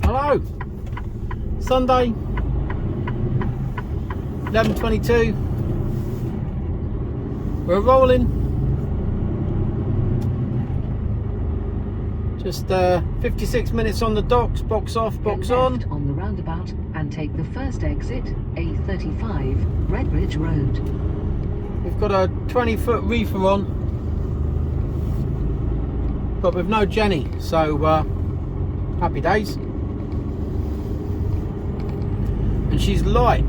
Hello. Sunday, 11:22. We're rolling. Just 56 minutes on the docks. Box off, box on. On the roundabout and take the first exit, A35, Redbridge Road. We've got a 20-foot reefer on, but with no Jenny, so happy days. And she's light.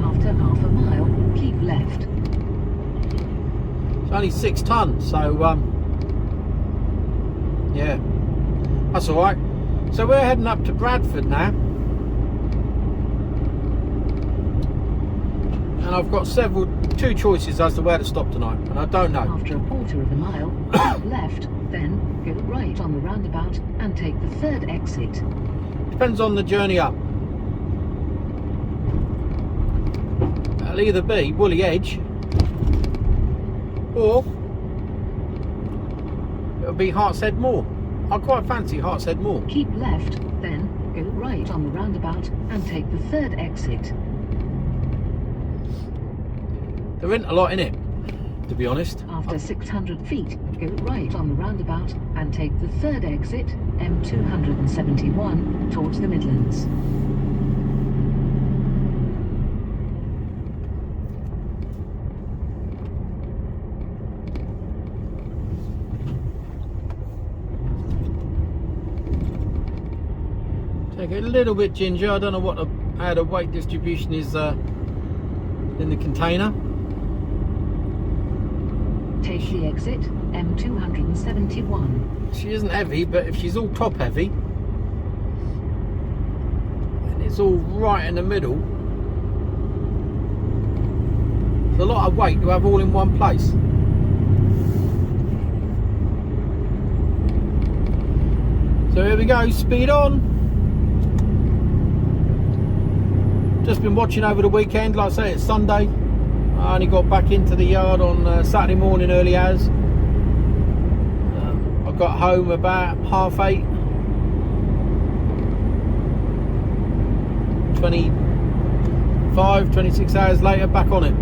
After half a mile, keep left. It's only 6 tons, so yeah, that's all right. So we're heading up to Bradford now, and I've got two choices as to where to stop tonight, and I don't know. After a quarter of a mile, keep left, then go right on the roundabout and take the third exit. Depends on the journey up. It'll either be Woolly Edge or it'll be Hartshead Moor. I quite fancy Hartshead Moor. Keep left, then go right on the roundabout and take the third exit. There isn't a lot in it, to be honest. After 600 feet, go right on the roundabout and take the third exit, M271, towards the Midlands. Take it a little bit ginger. I don't know how the weight distribution is in the container. Take the exit, M271. She isn't heavy, but if she's all top heavy and it's all right in the middle, it's a lot of weight to have all in one place. So here we go, speed on. Just been watching over the weekend. Like I say, it's Sunday. I only got back into the yard on Saturday morning early hours. I got home about 8:30. 26 hours later, back on it.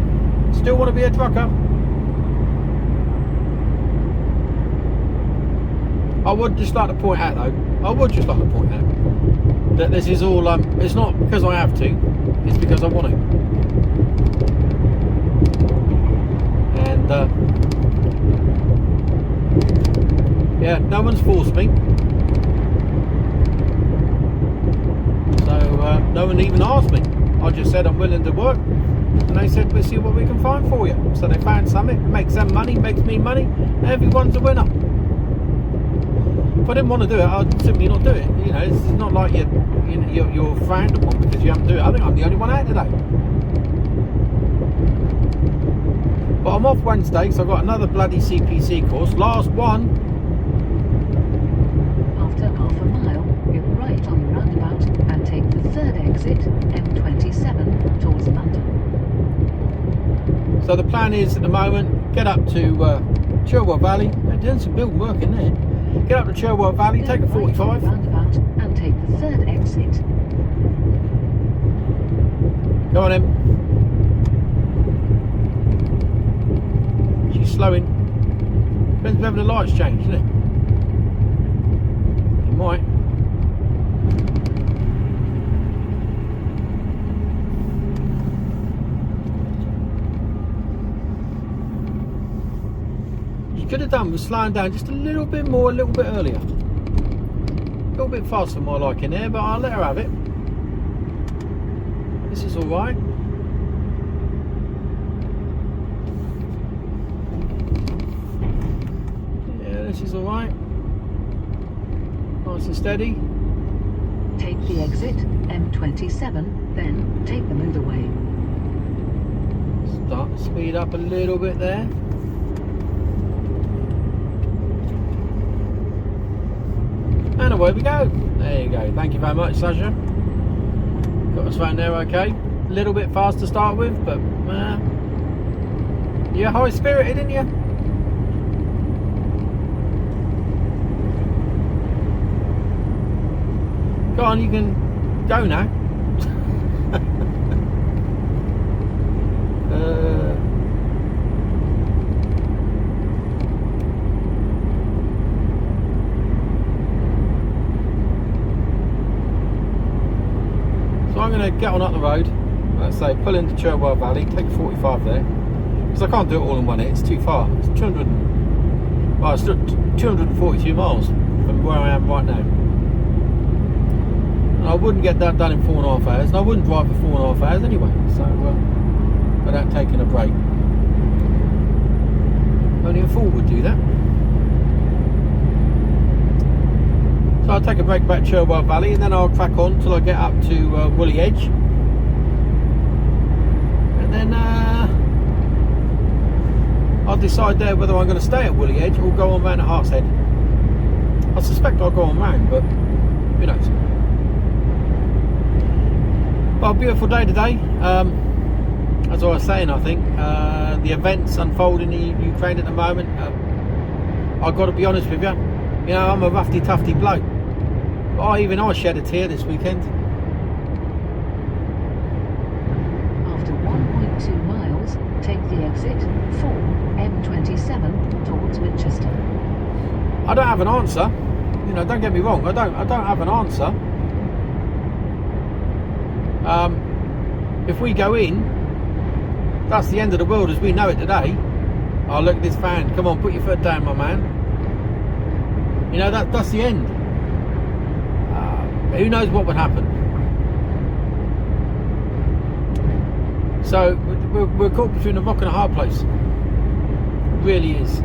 Still want to be a trucker. I would just like to point out though, that this is all, it's not because I have to, it's because I want to. And yeah, no one's forced me, so no one even asked me. I just said I'm willing to work, and they said we'll see what we can find for you. So they found something, makes them money, makes me money, everyone's a winner. If I didn't want to do it, I'd simply not do it. You know, it's not like you're frowned upon because you haven't do it. I think I'm the only one out today. But I'm off Wednesday, so I've got another bloody CPC course. Last one. After half a mile, go right on the roundabout and take the third exit, M27, towards London. So the plan is at the moment, get up to Cherwell Valley. They're doing some building work in there. Get up to Cherwell Valley, go take a 45. Right on the roundabout and take the third exit. Go on then. She's slowing. Depends whether the lights change, isn't it? It might. You could have done with slowing down just a little bit more, a little bit earlier. A little bit faster for my liking there, but I'll let her have it. This is alright. Yeah, this is alright. Nice and steady. Take the exit, M27, then take the motorway. Start to speed up a little bit there. And away we go. There you go. Thank you very much, Sasha. Got us around there okay. A little bit fast to start with, but you're high spirited, aren't you? Go on, you can go now. So I'm going to get on up the road. Let's say pull into Cherwell Valley, take 45 there, because I can't do it all in one hit. It's too far. It's 242 miles from where I am right now. And I wouldn't get that done in 4.5 hours, and I wouldn't drive for 4.5 hours anyway. So without taking a break, only a fool would do that. So I'll take a break back Cherwell Valley, and then I'll crack on till I get up to Woolly Edge. Then I'll decide there whether I'm going to stay at Woolly Edge or go on round to Hartshead. I suspect I'll go on round, but who knows. Well, beautiful day today. As I was saying, I think the events unfolding in Ukraine at the moment, I've got to be honest with you, you know, I'm a roughy tufty bloke, but even I shed a tear this weekend. 2 miles, take the exit 4 M27 towards Winchester. I don't have an answer. You know, don't get me wrong. I don't have an answer. If we go in, that's the end of the world as we know it today. Oh, look at this fan. Come on, put your foot down, my man. You know, that's the end. Who knows what would happen? So we're caught between a rock and a hard place. It really is.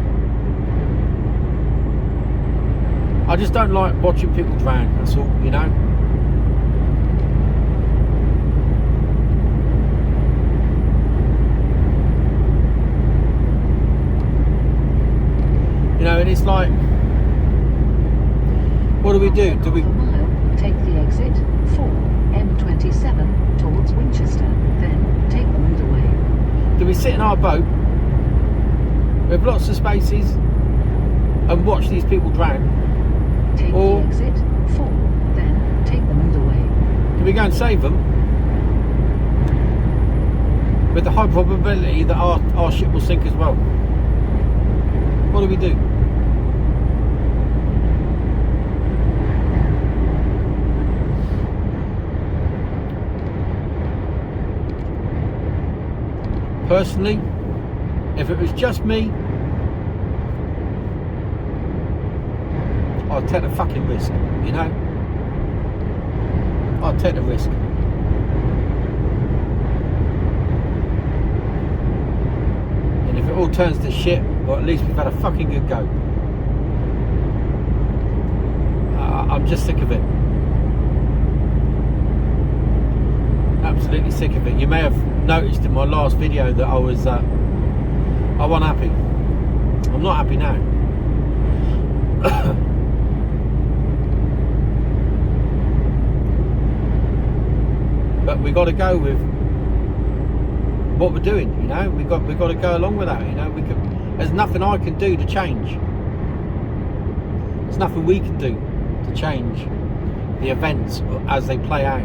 I just don't like watching people drown, that's all, you know. You know, and it's like, what do we do? Do we... Take the exit 4 M27 towards Winchester, then take the motorway. Do we sit in our boat with lots of spaces and watch these people drown? Take the exit 4, then take the motorway. Do we go and save them with the high probability that our ship will sink as well? What do we do? Personally, if it was just me, I'd take the fucking risk, you know? I'd take the risk. And if it all turns to shit, well, at least we've had a fucking good go. I'm just sick of it. Absolutely sick of it. You may have noticed in my last video that I wasn't happy. I'm not happy now. But we got to go with what we're doing, you know. We got to go along with that, you know. There's nothing I can do to change. There's nothing we can do to change the events as they play out.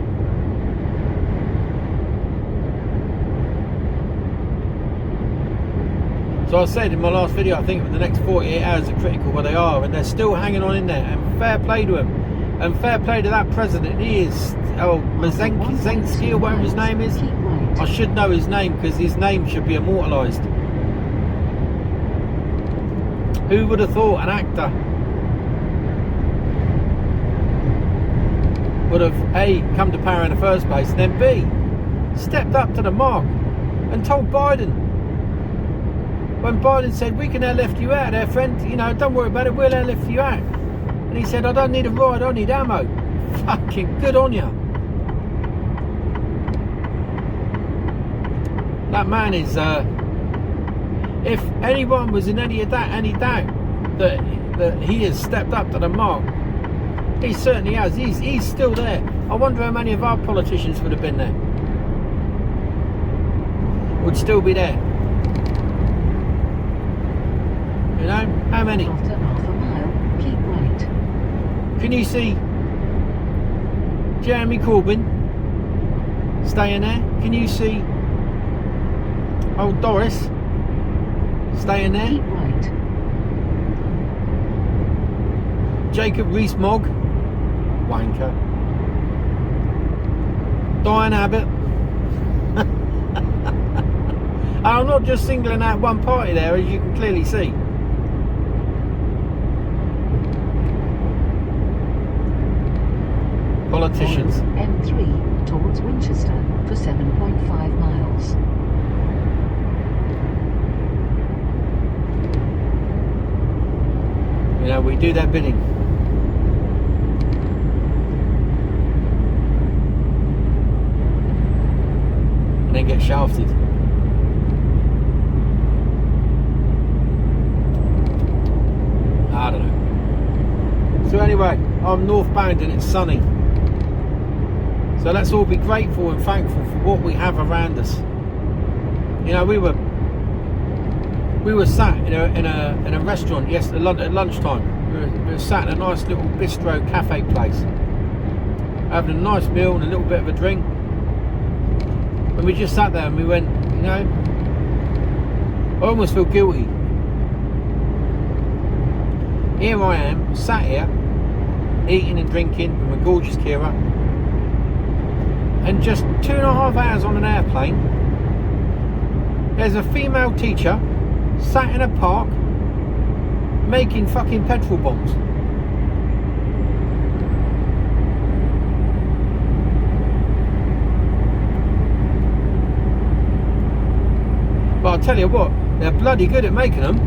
So I said in my last video, I think the next 48 hours are critical where they are, and they're still hanging on in there, and fair play to him. And fair play to that president. He is, Zelensky or whatever his name is. I should know his name because his name should be immortalised. Who would have thought an actor would have A, come to power in the first place, and then B, stepped up to the mark and told Biden, when Biden said, we can airlift you out there, friend, you know, don't worry about it, we'll airlift you out. And he said, I don't need a ride, I need ammo. Fucking good on ya. That man is, if anyone was in any doubt that he has stepped up to the mark, he certainly has. He's still there. I wonder how many of our politicians would have been there. Would still be there. You know, how many? After half a mile, keep right. Can you see Jeremy Corbyn staying there. Can you see old Doris staying there? Keep right. Jacob Rees-Mogg, wanker. Diane Abbott. And I'm not just singling out one party there, as you can clearly see. Politicians. Follow M3 towards Winchester for 7.5 miles. You know, we do their bidding. And then get shafted. I don't know. So anyway, I'm northbound and it's sunny. So let's all be grateful and thankful for what we have around us. You know, we were sat in a restaurant yesterday at lunchtime. We were sat in a nice little bistro cafe place, having a nice meal and a little bit of a drink. And we just sat there and we went, you know, I almost feel guilty. Here I am, sat here, eating and drinking with my gorgeous Kira, and just 2.5 hours on an airplane, there's a female teacher sat in a park making fucking petrol bombs. But I'll tell you what, they're bloody good at making them.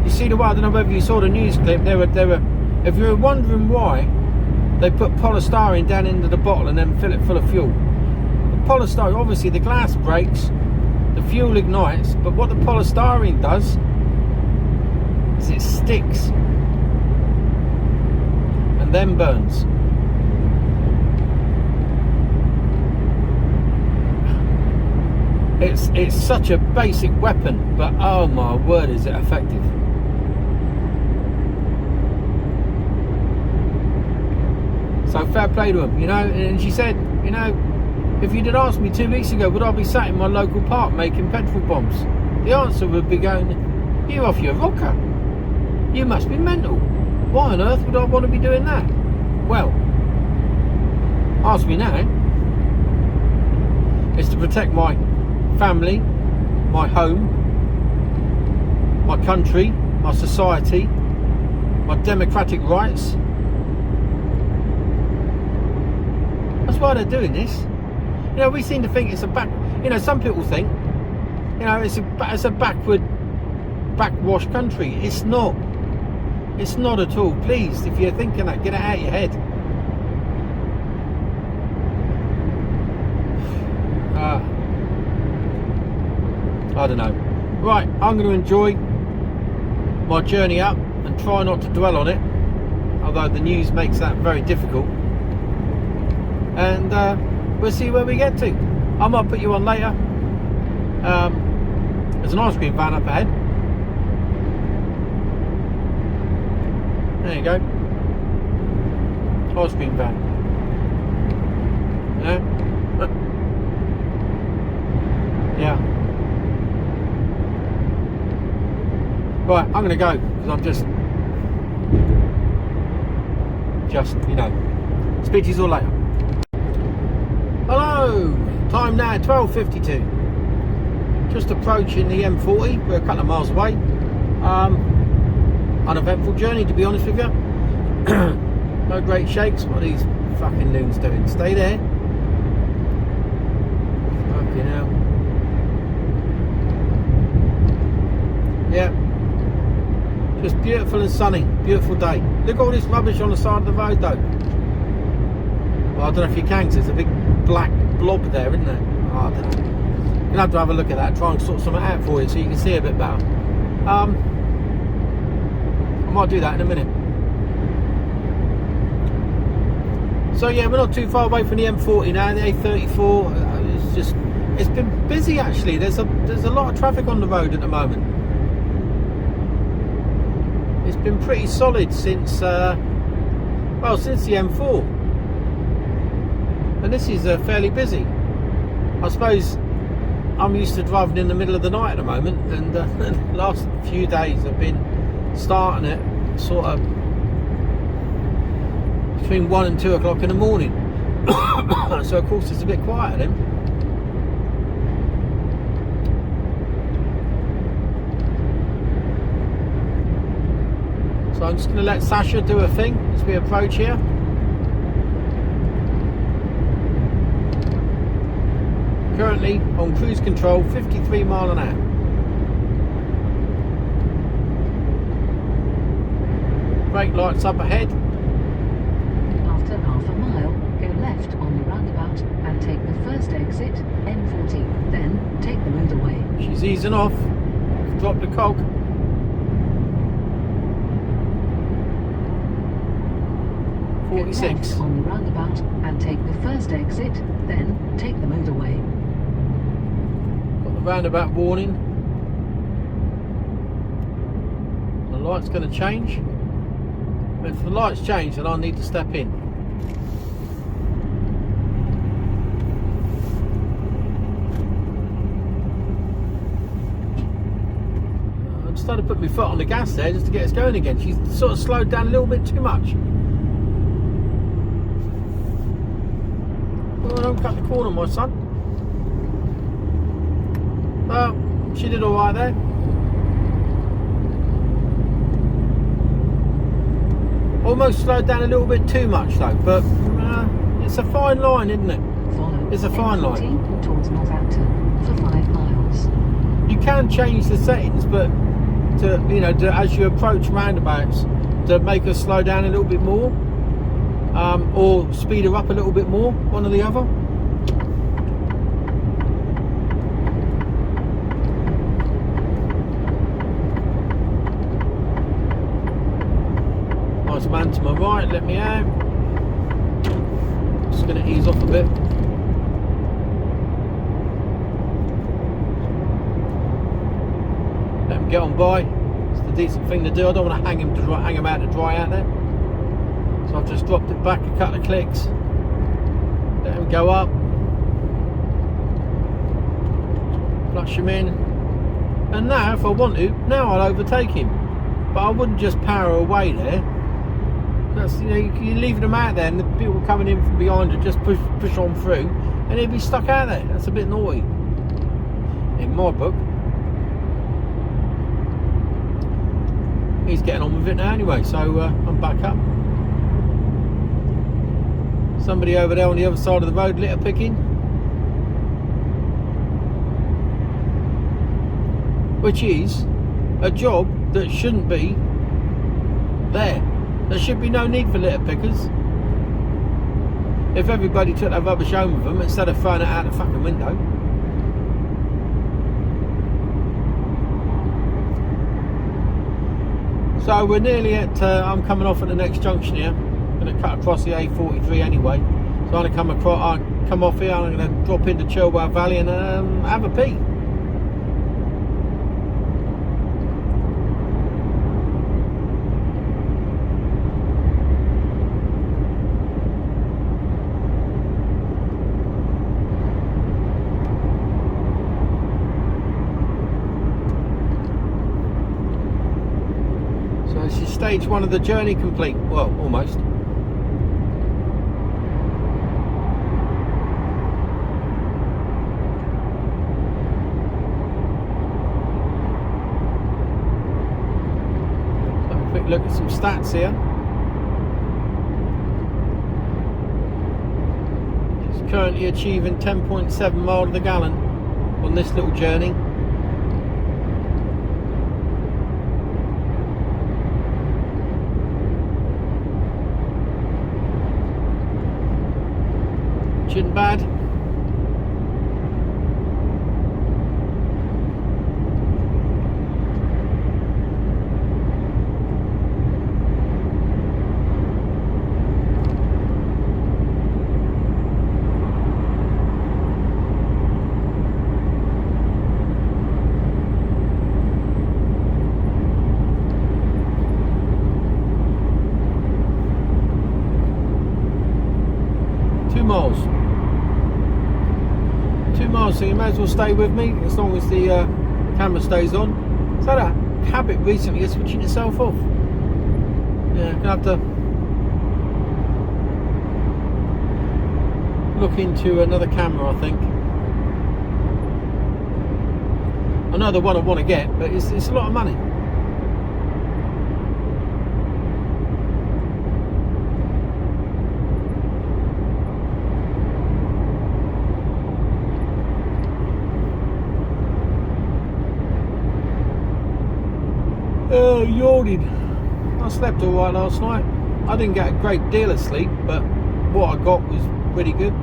You see the way, I don't know whether you saw the news clip, they were, if you were wondering why they put polystyrene down into the bottle and then fill it full of fuel. The polystyrene, obviously the glass breaks, the fuel ignites, but what the polystyrene does is it sticks and then burns. It's such a basic weapon, but oh my word, is it effective. So fair play to them, you know. And she said, you know, if you'd asked me 2 weeks ago, would I be sat in my local park making petrol bombs? The answer would be going, you're off your rocker. You must be mental. Why on earth would I want to be doing that? Well, ask me now. It's to protect my family, my home, my country, my society, my democratic rights. That's why they're doing this. You know, we seem to think it's a you know, some people think, you know, it's a backwash country. It's not. It's not at all. Please, if you're thinking that, get it out of your head. I don't know. Right, I'm going to enjoy my journey up and try not to dwell on it, although the news makes that very difficult. And we'll see where we get to. I might put you on later. There's an ice cream van up ahead. There you go. Ice cream van. Yeah. Yeah. Right, I'm going to go because I'm just, you know. Speak to you all later. Hello. Time now 12:52. Just approaching the M40. We're a couple of miles away. Uneventful journey, to be honest with you. No great shakes. What are these fucking loons doing? Stay there. Fucking hell. Yeah. Just beautiful and sunny. Beautiful day. Look at all this rubbish on the side of the road though. Well, I don't know if you can, because there's a big black blob there, isn't there? Oh, I don't know. You'll have to have a look at that, try and sort something out for you so you can see a bit better. I might do that in a minute. So yeah, we're not too far away from the M40 now, the A34. It's been busy actually. There's a lot of traffic on the road at the moment. It's been pretty solid since the M4. and this is fairly busy. I suppose I'm used to driving in the middle of the night at the moment, and the last few days have been starting at sort of between 1 and 2 o'clock in the morning. So of course it's a bit quiet then. So I'm just going to let Sasha do her thing as we approach here. Currently on cruise control, 53 mile an hour. Brake lights up ahead. After half a mile, go left on the roundabout and take the first exit, M40. Then take the motorway. She's easing off. Drop the cog. Go left on the roundabout and take the first exit, then take the motorway. Got the roundabout warning. The light's going to change. If the lights change, then I need to step in. I just had to put my foot on the gas there just to get us going again. She's sort of slowed down a little bit too much. Oh, don't cut the corner, my son. Well, she did all right there. Almost slowed down a little bit too much though, but it's a fine line, isn't it? Follow It's a fine line. towards Northampton for 5 miles. You can change the settings, but as you approach roundabouts, to make us slow down a little bit more, or speed her up a little bit more, one or the other. Nice man to my right, let me out. Just going to ease off a bit. Let him get on by. It's the decent thing to do. I don't want to hang him out to dry out there. So I've just dropped it back a couple of clicks. Let him go up. Flush him in. And now, if I want to, now I'll overtake him. But I wouldn't just power away there. That's, you're leaving them out there, and the people coming in from behind will just push on through, and he'll be stuck out there. That's a bit naughty, in my book. He's getting on with it now anyway, so I'm back up. Somebody over there on the other side of the road litter picking, which is a job that shouldn't be there. There should be no need for litter pickers. If everybody took that rubbish home with them instead of throwing it out the fucking window. So we're nearly at, I'm coming off at the next junction here. I'm going to cut across the A43 anyway. So I'm going to come off here, I'm going to drop into Chilwell Valley and have a pee. Stage 1 of the journey complete. Well, almost. So a quick look at some stats here. She's currently achieving 10.7 miles to the gallon on this little journey. Isn't bad. Miles. so you may as well stay with me as long as the camera stays on. It's had a habit recently of switching itself off. Yeah, I'm gonna have to look into another camera, I think. I know the one I want to get, but it's a lot of money. Oh, yawning. I slept all right last night. I didn't get a great deal of sleep, but what I got was pretty good.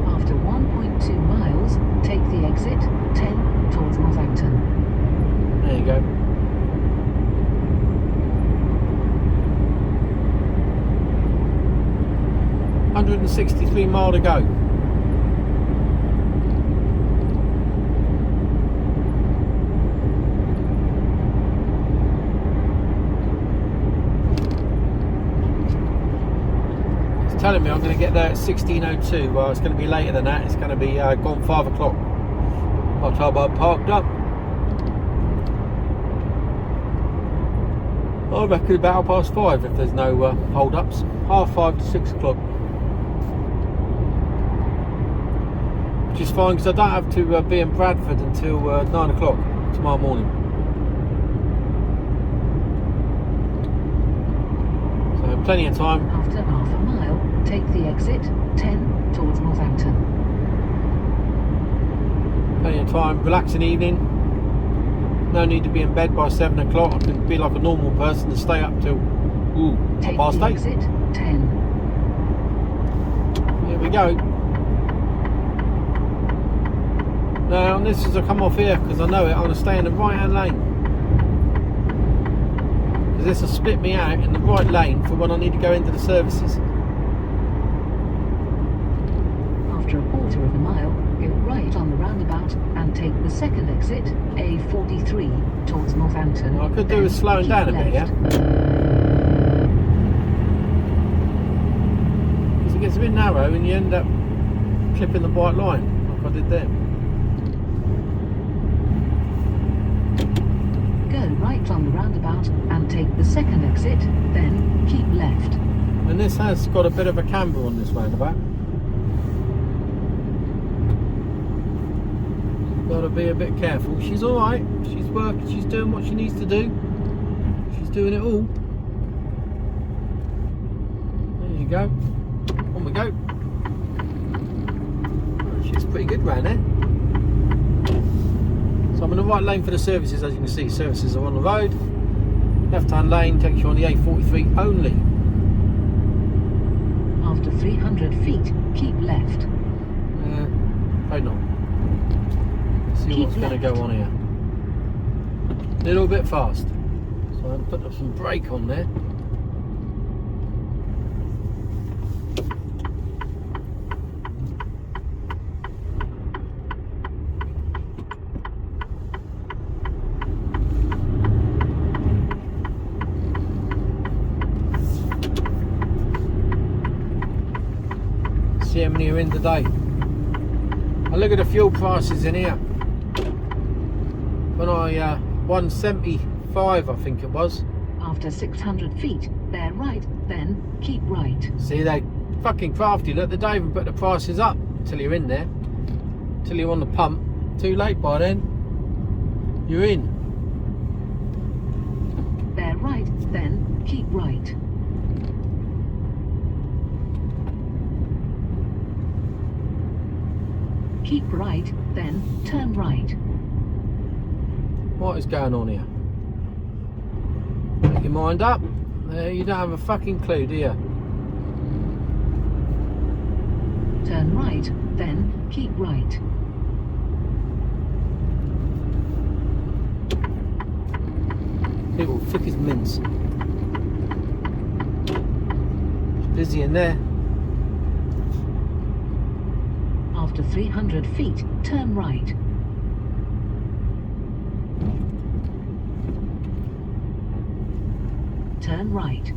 After 1.2 miles, take the exit 10 towards Northampton. There you go. £163 mile to go. It's telling me I'm going to get there at 16:02. Well, it's going to be later than that. It's going to be gone 5 o'clock. By the time I'm parked up, I reckon about 5:30 if there's no hold-ups. 5:30 to 6 o'clock. Which is fine because I don't have to be in Bradford until 9 o'clock tomorrow morning. So plenty of time. After half a mile, take the exit 10 towards Northampton. Plenty of time. Relaxing evening. No need to be in bed by 7 o'clock. I can be like a normal person and stay up till Take past the 8. exit 10. Here we go. Now, this is I come off here because I know it. I'm going to stay in the right hand lane. Because this will split me out in the right lane for when I need to go into the services. After a quarter of a mile, go right on the roundabout and take the second exit, A43, towards Northampton. What I could do is slowing down a bit, yeah? Because it gets a bit narrow and you end up clipping the white line, like I did there. Go right on the roundabout and take the second exit, then keep left. And this has got a bit of a camber on this roundabout. Got to be a bit careful. She's alright. She's working. She's doing what she needs to do. She's doing it all. There you go. On we go. Oh, she's pretty good round there. So I'm in the right lane for the services, as you can see. Services are on the road. Left hand lane takes you on the A43 only. After 300 feet, keep left. Hold on. See Keep what's going to go on here. A little bit fast. So I'll put some brake on there. See how many are in today. I look at the fuel prices in here. When I 175, I think it was. After 600 feet, bear right, then keep right. See, they fucking crafty. Look, they don't even put the prices up till you're in there. Till you're on the pump. Too late by then. You're in. Bear right, then keep right. Keep right, then turn right. What is going on here? Make your mind up. You don't have a fucking clue, do you? Turn right, then keep right. People thick as mince. It's busy in there. After 300 feet, turn right. turn right.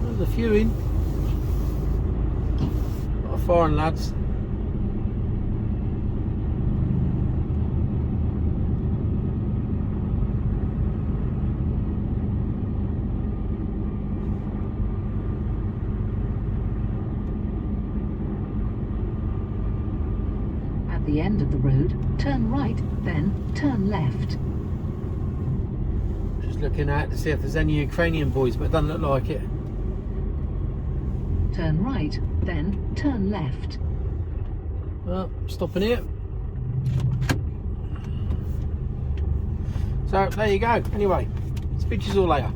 There's a few in. A lot of foreign lads. At the end of the road, turn right, then turn left. Just looking out to see if there's any Ukrainian boys, but it doesn't look like it. Turn right, then turn left. Well, stopping here. So there you go. Anyway, speak to you all later.